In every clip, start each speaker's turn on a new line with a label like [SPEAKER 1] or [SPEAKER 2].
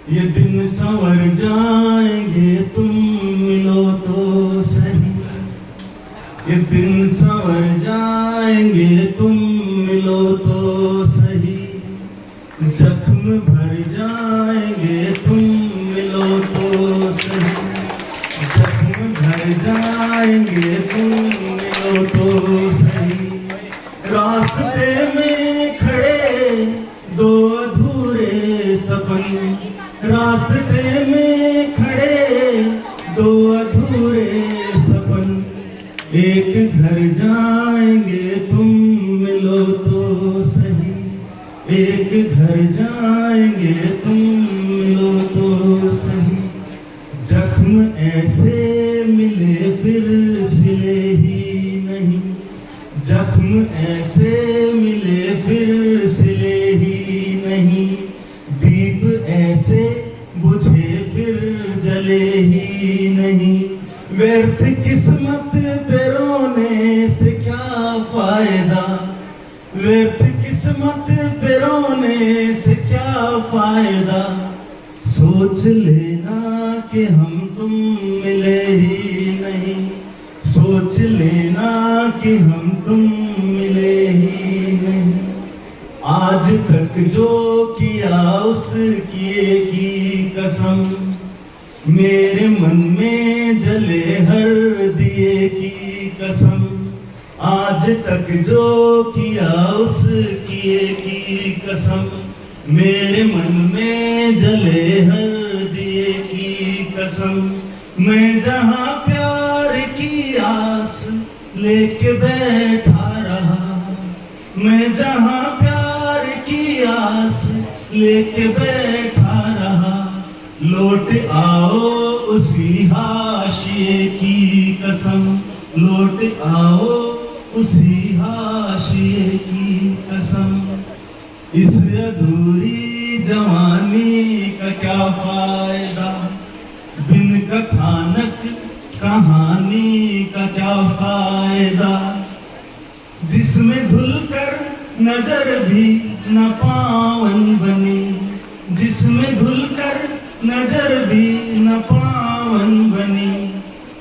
[SPEAKER 1] ये दिन संवर जाएंगे तुम मिलो तो सही, ये दिन संवर जाएंगे तुम मिलो तो सही, जख्म भर जाएंगे तुम मिलो तो सही, जख्म भर जाएंगे तुम मिलो तो सही। रास्ते में खड़े दो अधूरे सपन, रास्ते में खड़े दो अधूरे सपन, एक घर जाएंगे तुम मिलो तो सही, एक घर जाएंगे तुम मिलो तो सही। जख्म ऐसे मिले फिर सिले ही नहीं, जख्म ऐसे मिले फिर सिले ही नहीं, दीप ऐसे बुझे फिर जले ही नहीं। व्यर्थ किस्मत पे रोने से क्या फायदा, व्यर्थ किस्मत पे रोने से क्या फायदा। सोच लेना कि हम तुम मिले ही नहीं, सोच लेना कि हम तुम मिले ही नहीं। आज तक जो किया उस किए की कसम, मेरे मन में जले हर दिए की कसम। आज तक जो किया उस किए की कसम, मेरे मन में जले हर दिए की कसम। मैं जहां प्यार की आस लेके बैठा रहा, मैं जहां प्यार की आस लेके बैठा रहा, लौट आओ उसी हाशिए की कसम, लौट आओ उसी हाशिए की कसम। इस अधूरी जवानी का क्या फायदा, बिन कथानक कहानी का क्या फायदा। जिसमें धुलकर नजर भी न पावन बनी, जिसमें धुलकर नजर भी न पावन बनी।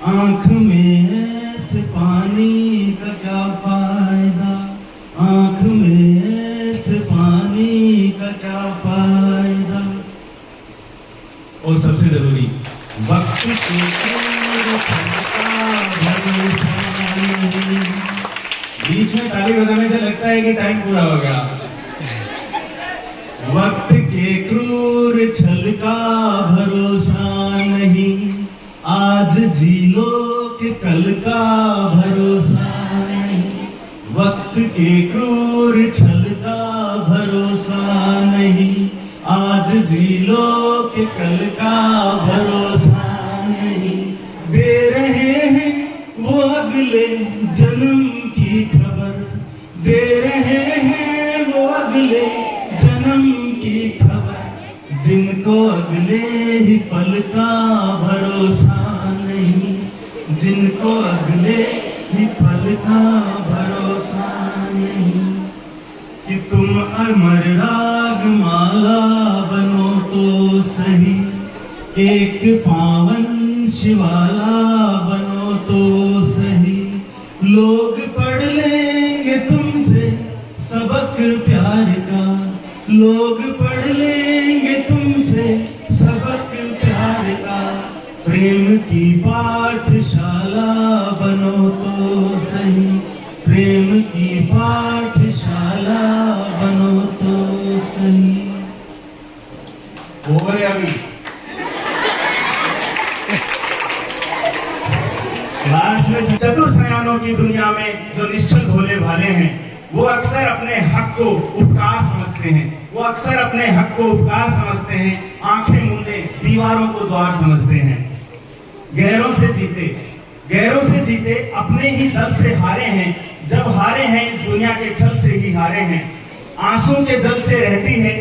[SPEAKER 1] आंख में ऐसे पानी का क्या फायदा, आंख में ऐसे पानी का क्या फायदा। और सबसे जरूरी, वक्त की बीच में ताली बजाने से लगता है कि टाइम पूरा हो गया। वक्त के क्रूर छल का भरोसा नहीं, आज जी लो कि कल का भरोसा नहीं। वक्त के क्रूर छल का भरोसा नहीं, आज जी लो कि कल का भरोसा नहीं। दे रहे हैं वो अगले जन्म की खबर, दे रहे हैं वो अगले जन्म की खबर। जिनको अगले ही पल का भरोसा नहीं, जिनको अगले ही पल का भरोसा नहीं। कि तुम अमर राग माला बनो तो सही, एक पावन शिवाला बनो तो सही। लोग पढ़ लेंगे तुमसे सबक प्यार का, लोग पढ़ लेंगे तुमसे सबक प्यार का। प्रेम की पाठशाला बनो तो सही, प्रेम की पाठशाला बनो तो सही। ओवर है अभी लास्ट में। चतुर सयानों की दुनिया में जो निश्चल भोले भाले हैं, वो अक्सर अपने हक को उपकार समझते हैं, वो अक्सर अपने हक को उपकार समझते हैं। आंखें मूंदे दीवारों को द्वार समझते हैं। गैरों से जीते, गैरों से जीते, अपने ही दल से हारे हैं। जब हारे हैं इस दुनिया के छल से ही हारे हैं। आंसू के जल से रहती है,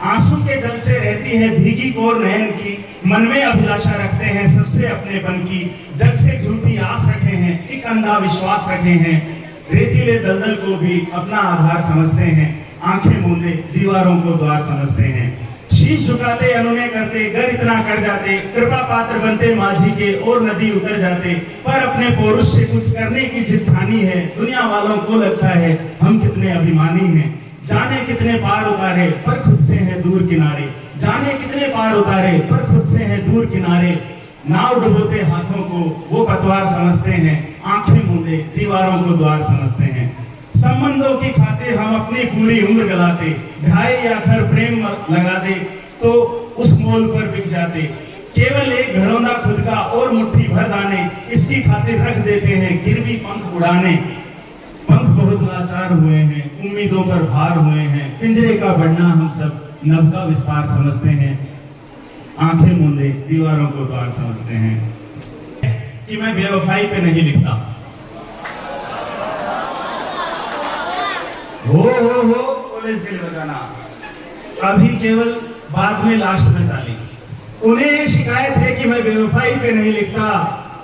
[SPEAKER 1] आंसू के जल से रहती है भीगी कोर नयन की। मन में अभिलाषा रखते हैं सबसे अपने बन की। जग से झूठी आस रखे हैं, एक अंधा विश्वास रखे हैं। रेतीले दलदल को भी अपना आधार समझते हैं। आंखें मूंदे दीवारों को द्वार समझते हैं। शीश झुकाते अनुनय करते, गर इतना कर जाते, कृपा पात्र बनते माझी के और नदी उतर जाते। पर अपने पौरुष से कुछ करने की जिद ठानी है, दुनिया वालों को लगता है हम कितने अभिमानी हैं। जाने कितने पार उतारे पर खुद से है दूर किनारे, जाने कितने पार उतारे पर खुद से है दूर किनारे। नाव डुबोते हाथों को वो पतवार समझते हैं, आंखें मूंदे दीवारों को द्वार समझते हैं। संबंधों की खातिर हम अपनी पूरी उम्र गलाते, ढाई या घर प्रेम लगाते तो उस मोल पर बिक जाते। केवल एक घरौंदा खुद का और मुट्ठी भर दाने, इसकी खातिर रख देते हैं गिरवी पंख उड़ाने। पंख बहुत लाचार हुए हैं, उम्मीदों पर भार हुए हैं, पिंजरे का बढ़ना हम सब नभ का विस्तार समझते हैं, आंखें मूंदे दीवारों को द्वार समझते हैं। कि मैं बेवफाई पे नहीं लिखता। हो पुलिस के लिए बजाना, अभी केवल बाद में लास्ट में ताली। उन्हें शिकायत है कि मैं बेवफाई पे नहीं लिखता,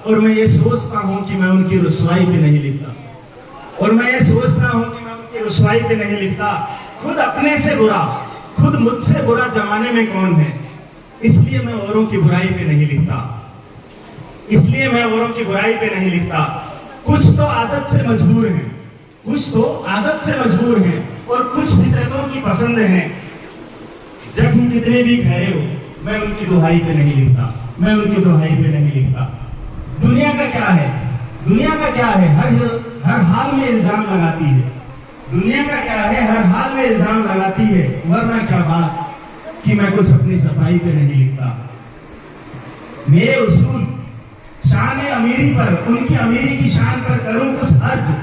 [SPEAKER 1] और मैं ये सोचता हूं कि मैं उनकी रुसवाई पे नहीं लिखता, और मैं ये सोचता हूं कि मैं उनकी रुसवाई पे नहीं लिखता। खुद अपने से बुरा, खुद मुझसे बुरा जमाने में कौन है, इसलिए मैं औरों की बुराई पे नहीं लिखता, इसलिए मैं औरों की बुराई पे नहीं लिखता। कुछ तो आदत से मजबूर हैं, कुछ तो आदत से मजबूर हैं, और कुछ फितरतों की पसंद हैं। जख्म कितने भी गहरे हो, मैं उनकी दुहाई पे नहीं लिखता, मैं उनकी दुहाई पे नहीं लिखता। दुनिया का क्या है, दुनिया का क्या है, हर हाल में इल्जाम लगाती है। दुनिया का क्या है, हर हाल में इल्जाम लगाती है। वरना क्या बात कि मैं कुछ अपनी सफाई पे नहीं लिखता। मेरे उसूल शान अमीरी पर, उनकी अमीरी की शान पर करूं कुछ अर्ज,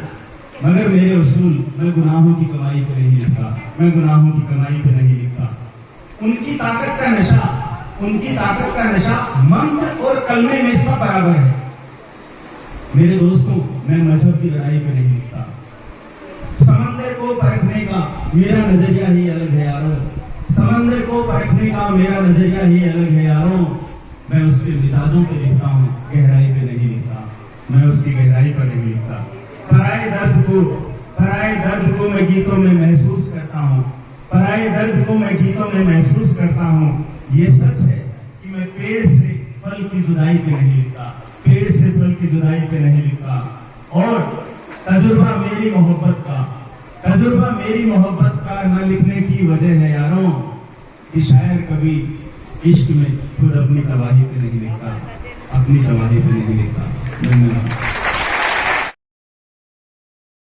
[SPEAKER 1] मगर मेरे उसूल मैं गुनाहों की कमाई पे नहीं लिखता, मैं गुनाहों की कमाई पे नहीं लिखता। उनकी ताकत का नशा, उनकी ताकत का नशा मंत्र और कलमे में सब बराबर है। मेरे दोस्तों, मैं मजहब की लड़ाई पे नहीं लिखता। समंदर को परखने का मेरा नजरिया ही अलग है यारों, समंदर को परखने का मेरा नजरिया ही अलग है यारों। मैं उसके मिजाजों पे लिखता हूँ, गहराई पे नहीं लिखता, मैं उसकी गहराई पर नहीं लिखता। पराए दर्द को मैं गीतों में महसूस करता हूँ, पराए दर्द को मैं गीतों में महसूस करता हूँ। ये सच है कि मैं पेड़ से फल की जुदाई पे नहीं लिखता, पेड़ से फल की जुदाई पे नहीं लिखता। और तजुर्बा मेरी मोहब्बत का न लिखने की वजह है यारों, कि शायर कभी इश्क में खुद अपनी तबाही पे नहीं लिखता, अपनी तबाही पे नहीं लिखता। धन्यवाद।